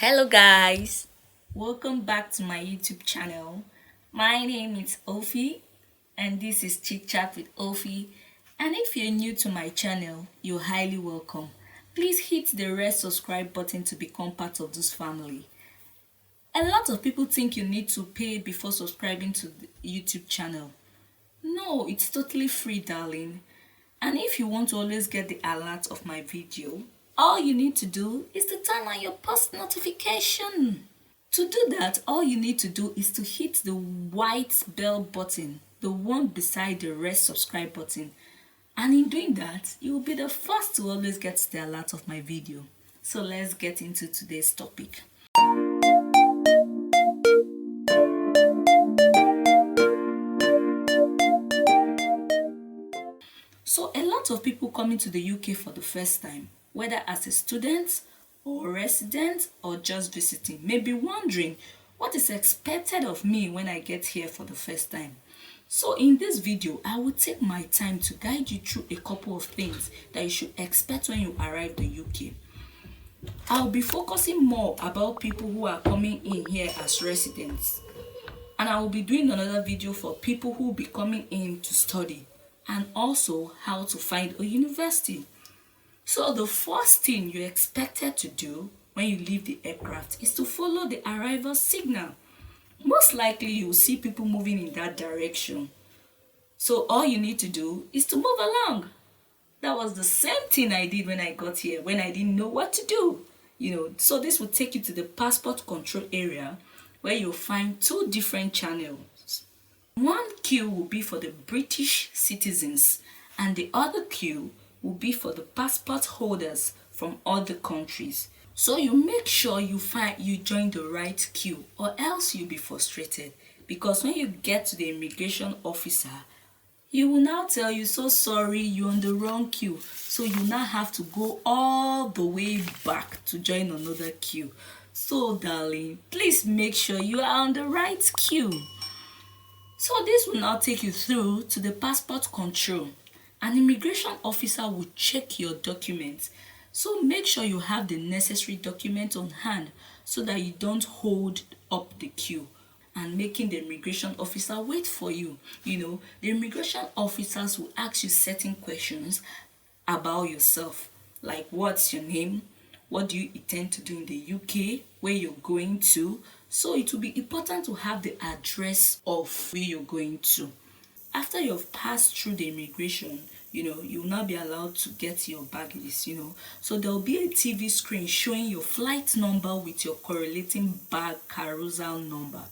Hello guys, welcome back to my YouTube channel. My name is Ofi and this is Chit Chat with Ofi, and if you're new to my channel, you're highly welcome. Please hit the red subscribe button to become part of this family. A lot of people think you need to pay before subscribing to the YouTube channel. No, it's totally free, darling. And if you want to always get the alert of my video, all you need to do is to turn on your post notification. To do that, all you need to do is to hit the white bell button, the one beside the red subscribe button. And in doing that, you will be the first to always get the alert of my video. So let's get into today's topic. So a lot of people coming to the UK for the first time, whether as a student or resident or just visiting, may be wondering what is expected of me when I get here for the first time. So in this video, I will take my time to guide you through a couple of things that you should expect when you arrive the UK. I'll be focusing more about people who are coming in here as residents. And I will be doing another video for people who will be coming in to study, and also how to find a university. So the first thing you're expected to do when you leave the aircraft is to follow the arrival signal. Most likely you'll see people moving in that direction. So all you need to do is to move along. That was the same thing I did when I got here, when I didn't know what to do. So this will take you to the passport control area where you'll find two different channels. One queue will be for the British citizens and the other queue will be for the passport holders from other countries. So you make sure you join the right queue, or else you'll be frustrated, because when you get to the immigration officer, he will now tell you, so sorry, you're on the wrong queue. So you now have to go all the way back to join another queue. So darling, please make sure you are on the right queue. So this will now take you through to the passport control. An immigration officer will check your documents. So make sure you have the necessary documents on hand so that you don't hold up the queue and making the immigration officer wait for you. The immigration officers will ask you certain questions about yourself, like what's your name, what do you intend to do in the UK, where you're going to. So it will be important to have the address of where you're going to. After you've passed through the immigration, you will now be allowed to get your baggage, So there will be a TV screen showing your flight number with your correlating bag carousel number.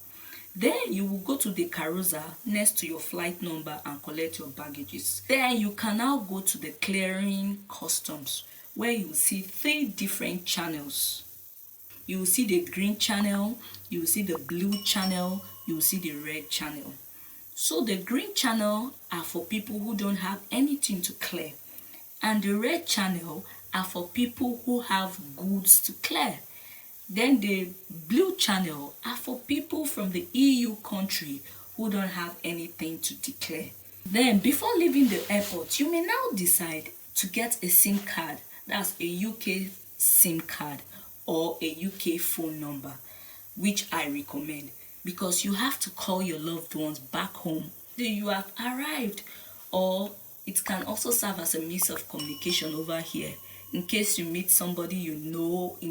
Then you will go to the carousel next to your flight number and collect your baggages. Then you can now go to the clearing customs, where you will see three different channels. You will see the green channel, you will see the blue channel, you will see the red channel. So the green channel are for people who don't have anything to clear, and the red channel are for people who have goods to clear. Then the blue channel are for people from the EU country who don't have anything to declare. Then before leaving the airport, you may now decide to get a SIM card. That's a UK SIM card or a UK phone number, which I recommend, because you have to call your loved ones back home that you have arrived, or it can also serve as a means of communication over here in case you meet somebody in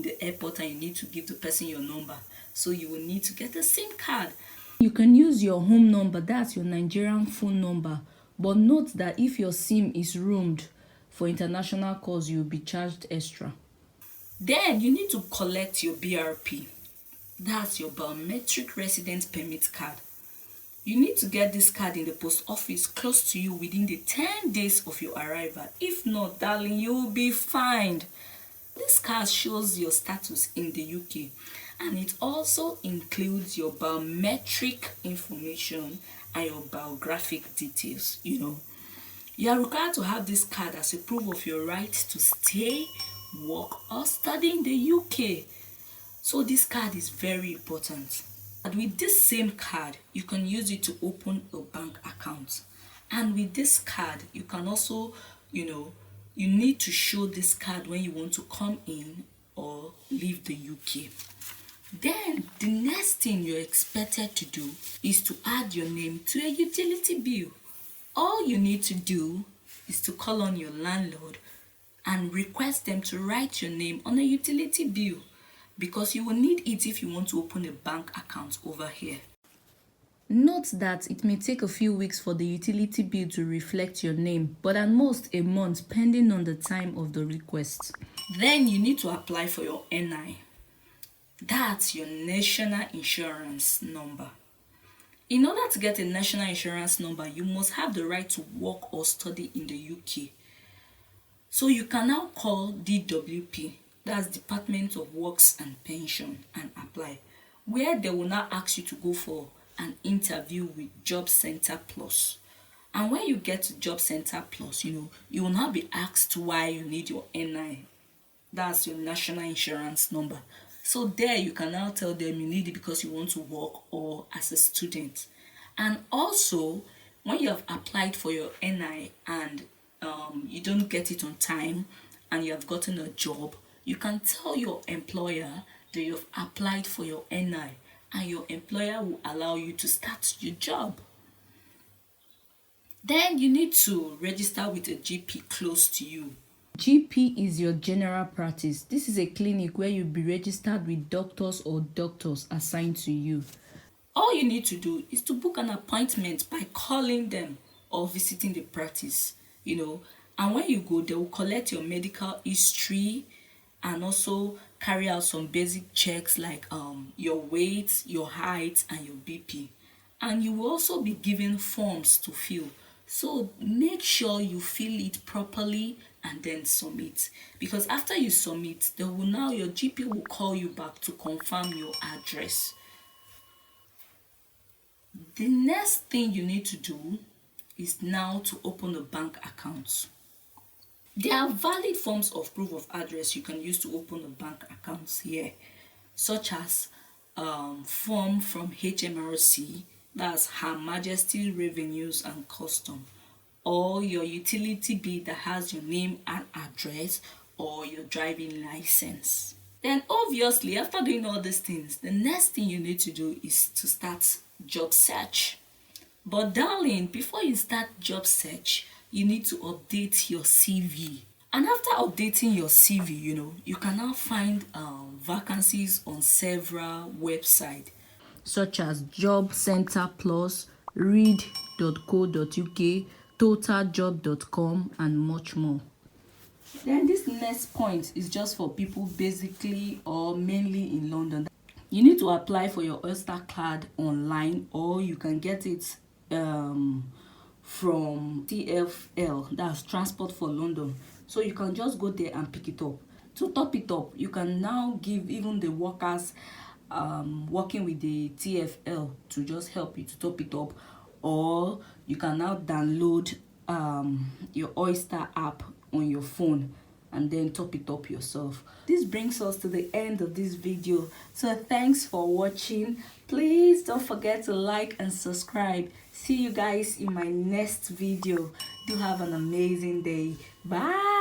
the airport and you need to give the person your number. So you will need to get a SIM card. You can use your home number, that's your Nigerian phone number, but note that if your SIM is roamed for international calls, you'll be charged extra. Then you need to collect your BRP. That's your biometric residence permit card. You need to get this card in the post office close to you within the 10 days of your arrival. If not, darling, you will be fined. This card shows your status in the UK, and it also includes your biometric information and your biographic details. You are required to have this card as a proof of your right to stay, work, or study in the UK. So this card is very important. And with this same card, you can use it to open a bank account. And with this card, you can also, you need to show this card when you want to come in or leave the UK. Then the next thing you're expected to do is to add your name to a utility bill. All you need to do is to call on your landlord and request them to write your name on a utility bill, because you will need it if you want to open a bank account over here. Note that it may take a few weeks for the utility bill to reflect your name, but at most a month depending on the time of the request. Then you need to apply for your NI. That's your national insurance number. In order to get a national insurance number, you must have the right to work or study in the UK. So you can now call DWP, that's Department of Works and Pension, and apply, where they will now ask you to go for an interview with Job Center Plus. And when you get to Job Center Plus, you will now be asked why you need your NI. That's your national insurance number. So there you can now tell them you need it because you want to work or as a student. And also, when you have applied for your NI and you don't get it on time and you have gotten a job, you can tell your employer that you've applied for your NI and your employer will allow you to start your job. Then you need to register with a GP close to you. GP is your general practice. This is a clinic where you'll be registered with doctors or doctors assigned to you. All you need to do is to book an appointment by calling them or visiting the practice, and when you go, they will collect your medical history and also carry out some basic checks like your weight, your height, and your BP. And you will also be given forms to fill. So make sure you fill it properly and then submit, because after you submit, your GP will call you back to confirm your address. The next thing you need to do is now to open a bank account. There are valid forms of proof of address you can use to open a bank account here, such as form from HMRC, that's Her Majesty Revenues and Custom, or your utility bill that has your name and address, or your driving license. Then obviously, after doing all these things, the next thing you need to do is to start job search. But darling, before you start job search, you need to update your CV. And after updating your CV, you can now find vacancies on several websites, such as Job Center Plus, read.co.uk, totaljob.com, and much more. Then this next point is just for people basically or mainly in London. You need to apply for your Oyster card online, or you can get it from TfL, that's Transport for London. So you can just go there and pick it up. To top it up, you can now give even the workers working with the TfL to just help you to top it up, or you can now download your Oyster app on your phone and then top it up yourself. This brings us to the end of this video, so thanks for watching. Please don't forget to like and subscribe. See you guys in my next video. Do have an amazing day. Bye.